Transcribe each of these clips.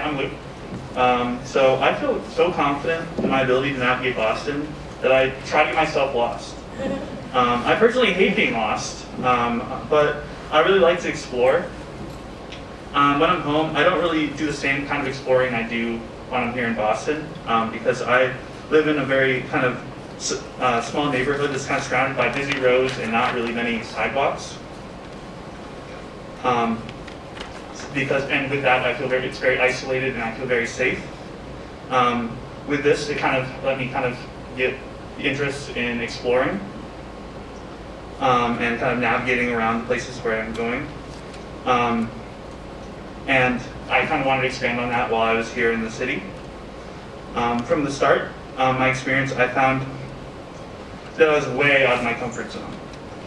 I'm Luke. So I feel so confident in my ability to navigate Boston that I try to get myself lost. I personally hate being lost, but I really like to explore. When I'm home, I don't really do the same kind of exploring I do when I'm here in Boston, because I live in a very kind of small neighborhood that's kind of surrounded by busy roads and not really many sidewalks. And with that, I feel it's very isolated and I feel very safe. With this, it kind of let me kind of get interest in exploring and kind of navigating around the places where I'm going. And I kind of wanted to expand on that while I was here in the city. From the start, my experience, I found that I was way out of my comfort zone.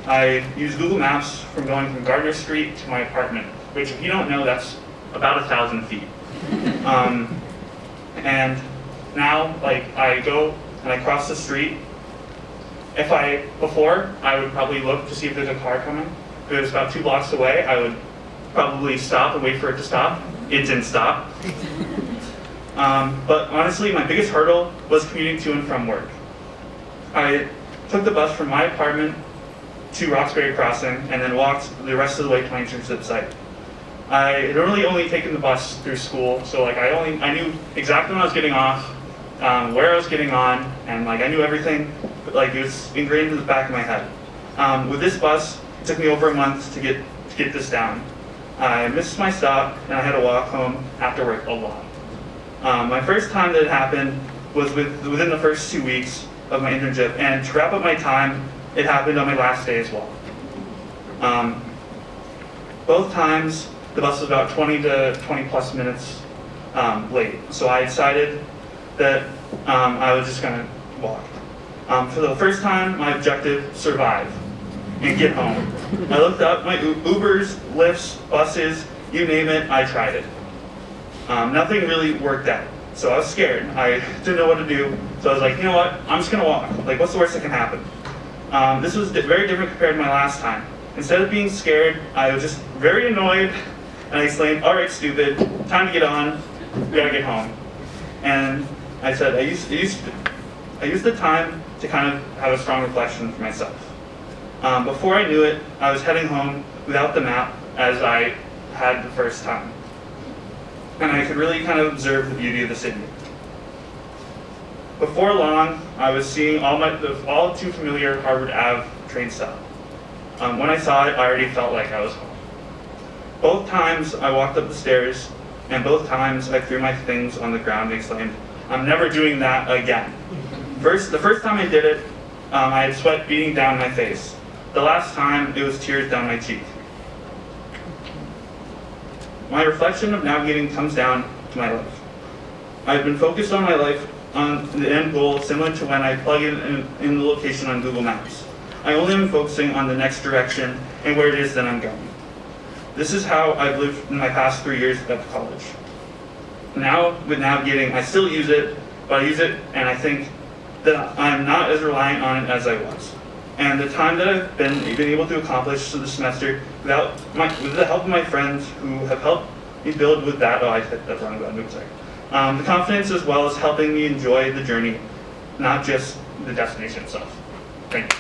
I used Google Maps from going from Gardner Street to my apartment, which if you don't know, that's about 1,000 feet. And now, like, I go and I cross the street. Before, I would probably look to see if there's a car coming. If it was about 2 blocks away, I would probably stop and wait for it to stop. It didn't stop. But honestly, my biggest hurdle was commuting to and from work. I took the bus from my apartment to Roxbury Crossing and then walked the rest of the way to my internship site. I had really only taken the bus through school, so like I knew exactly when I was getting off, where I was getting on, and like I knew everything, but like it was ingrained in the back of my head. With this bus, it took me over a month to get this down. I missed my stop and I had to walk home after work a lot. My first time that it happened was within the first 2 weeks of my internship, and to wrap up my time, it happened on my last day as well. Both times, the bus was about 20 to 20 plus minutes late, so I decided that I was just gonna walk. For the first time, my objective, survive and get home. I looked up my Ubers, Lyfts, buses, you name it, I tried it. Nothing really worked out, so I was scared. I didn't know what to do, so I was like, you know what, I'm just gonna walk. Like, what's the worst that can happen? This was very different compared to my last time. Instead of being scared, I was just very annoyed, and I exclaimed, all right, stupid, time to get on, we gotta get home. And I said, I used the time to kind of have a strong reflection for myself. Before I knew it, I was heading home without the map as I had the first time. And I could really kind of observe the beauty of the city. Before long, I was seeing all too familiar Harvard Ave train stop. When I saw it, I already felt like I was home. Both times I walked up the stairs, and both times I threw my things on the ground and exclaimed, I'm never doing that again. The first time I did it, I had sweat beating down my face. The last time, it was tears down my cheek. My reflection of navigating comes down to my life. I've been focused on my life on the end goal similar to when I plug in the location on Google Maps. I only am focusing on the next direction and where it is that I'm going. This is how I've lived in my past 3 years at college. Now, with navigating, I still use it, but I use it and I think that I'm not as reliant on it as I was. And the time that I've been able to accomplish this semester with the help of my friends who have helped me build with that, I hit that wrong button, oops, sorry. The confidence as well as helping me enjoy the journey, not just the destination itself. Thank you.